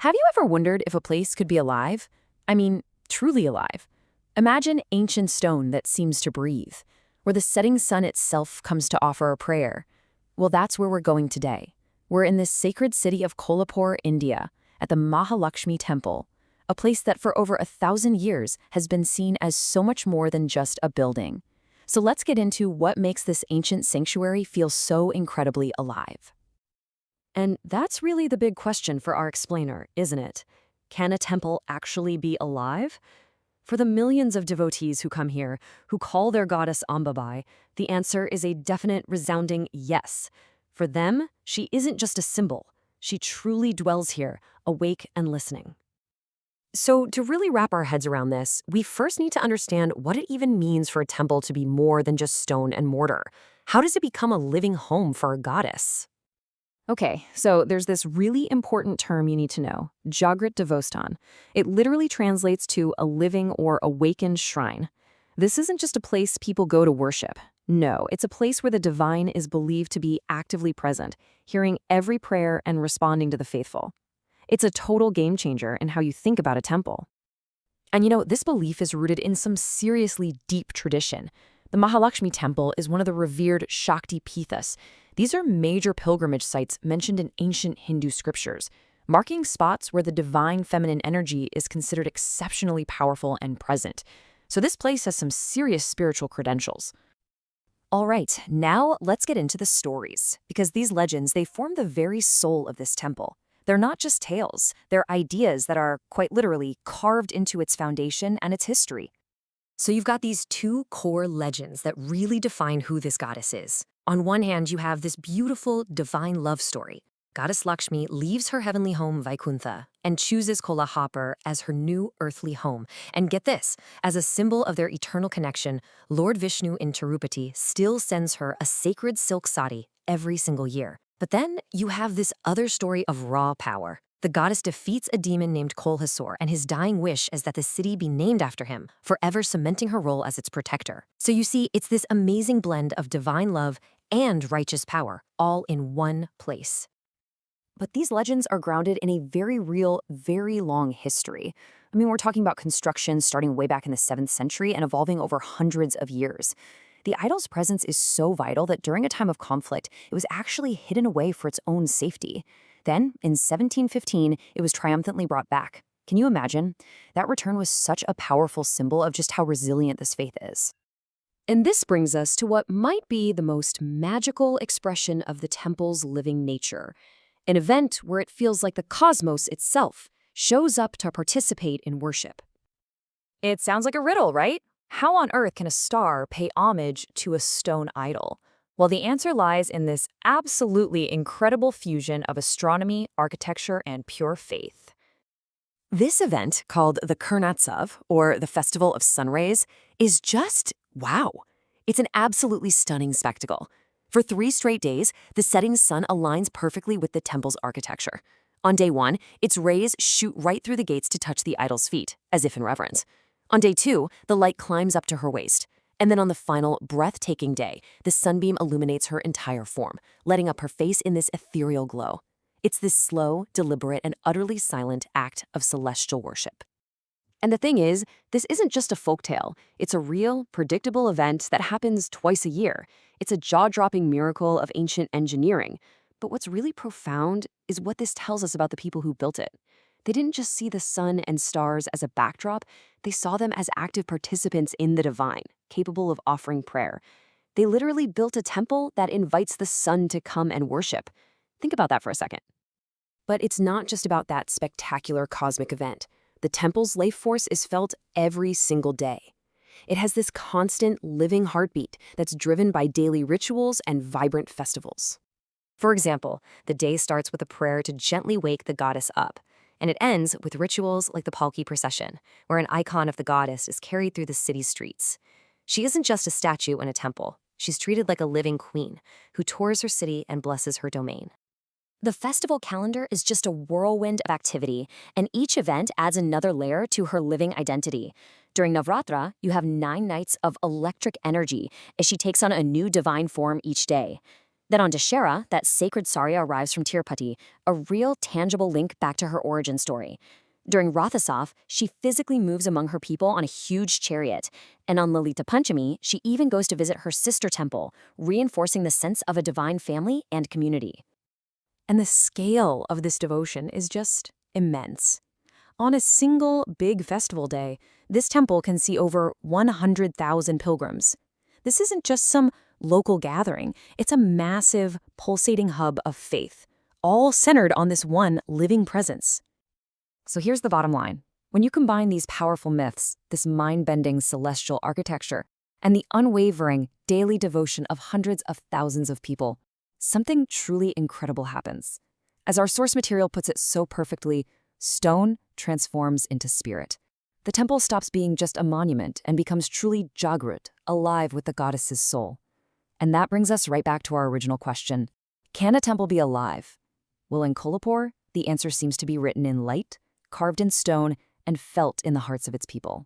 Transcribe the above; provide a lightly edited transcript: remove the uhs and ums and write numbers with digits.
Have you ever wondered if a place could be alive? I mean, truly alive. Imagine ancient stone that seems to breathe, where the setting sun itself comes to offer a prayer. Well, that's where we're going today. We're in this sacred city of Kolhapur, India, at the Mahalaxmi Temple, a place that for over 1,000 years has been seen as so much more than just a building. So let's get into what makes this ancient sanctuary feel so incredibly alive. And that's really the big question for our explainer, isn't it? Can a temple actually be alive? For the millions of devotees who come here, who call their goddess Ambabai, the answer is a definite, resounding yes. For them, she isn't just a symbol. She truly dwells here, awake and listening. So to really wrap our heads around this, we first need to understand what it even means for a temple to be more than just stone and mortar. How does it become a living home for a goddess? Okay, so there's this really important term you need to know, jagrut devotional. It literally translates to a living or awakened shrine. This isn't just a place people go to worship. No, it's a place where the divine is believed to be actively present, hearing every prayer and responding to the faithful. It's a total game changer in how you think about a temple. And this belief is rooted in some seriously deep tradition. The Mahalaxmi Temple is one of the revered Shakti Pithas. These are major pilgrimage sites mentioned in ancient Hindu scriptures, marking spots where the divine feminine energy is considered exceptionally powerful and present. So this place has some serious spiritual credentials. All right, now let's get into the stories, because these legends, they form the very soul of this temple. They're not just tales, they're ideas that are, quite literally, carved into its foundation and its history. So you've got these two core legends that really define who this goddess is. On one hand, you have this beautiful, divine love story. Goddess Lakshmi leaves her heavenly home, Vaikuntha, and chooses Kolhapur as her new earthly home. And get this, as a symbol of their eternal connection, Lord Vishnu in Tirupati still sends her a sacred silk sari every single year. But then you have this other story of raw power. The goddess defeats a demon named Kolhasur, and his dying wish is that the city be named after him, forever cementing her role as its protector. So you see, it's this amazing blend of divine love and righteous power, all in one place. But these legends are grounded in a very real, very long history. I mean, we're talking about construction starting way back in the 7th century and evolving over hundreds of years. The idol's presence is so vital that during a time of conflict, it was actually hidden away for its own safety. Then, in 1715, it was triumphantly brought back. Can you imagine? That return was such a powerful symbol of just how resilient this faith is. And this brings us to what might be the most magical expression of the temple's living nature, an event where it feels like the cosmos itself shows up to participate in worship. It sounds like a riddle, right? How on earth can a star pay homage to a stone idol? Well, the answer lies in this absolutely incredible fusion of astronomy, architecture, and pure faith. This event, called the Kirnotsav, or the Festival of Sunrays, is just wow. It's an absolutely stunning spectacle. For 3 straight days, the setting sun aligns perfectly with the temple's architecture. On day 1, its rays shoot right through the gates to touch the idol's feet, as if in reverence. On day 2, the light climbs up to her waist. And then on the final, breathtaking day, the sunbeam illuminates her entire form, lighting up her face in this ethereal glow. It's this slow, deliberate, and utterly silent act of celestial worship. And the thing is, this isn't just a folktale. It's a real, predictable event that happens twice a year. It's a jaw-dropping miracle of ancient engineering. But what's really profound is what this tells us about the people who built it. They didn't just see the sun and stars as a backdrop, they saw them as active participants in the divine, capable of offering prayer. They literally built a temple that invites the sun to come and worship. Think about that for a second. But it's not just about that spectacular cosmic event. The temple's life force is felt every single day. It has this constant, living heartbeat that's driven by daily rituals and vibrant festivals. For example, the day starts with a prayer to gently wake the goddess up. And it ends with rituals like the Palki procession, where an icon of the goddess is carried through the city's streets. She isn't just a statue in a temple. She's treated like a living queen who tours her city and blesses her domain. The festival calendar is just a whirlwind of activity, and each event adds another layer to her living identity. During Navratri, you have 9 nights of electric energy as she takes on a new divine form each day. Then on Dashera, that sacred Sarya arrives from Tirupati, a real tangible link back to her origin story. During Rathasaf, she physically moves among her people on a huge chariot. And on Lalita Panchami, she even goes to visit her sister temple, reinforcing the sense of a divine family and community. And the scale of this devotion is just immense. On a single big festival day, this temple can see over 100,000 pilgrims. This isn't just some local gathering, it's a massive, pulsating hub of faith, all centered on this one living presence. So here's the bottom line. When you combine these powerful myths, this mind-bending celestial architecture, and the unwavering daily devotion of hundreds of thousands of people, something truly incredible happens. As our source material puts it so perfectly, stone transforms into spirit. The temple stops being just a monument and becomes truly jagrut, alive with the goddess's soul. And that brings us right back to our original question. Can a temple be alive? Well, in Kolhapur, the answer seems to be written in light, carved in stone, and felt in the hearts of its people.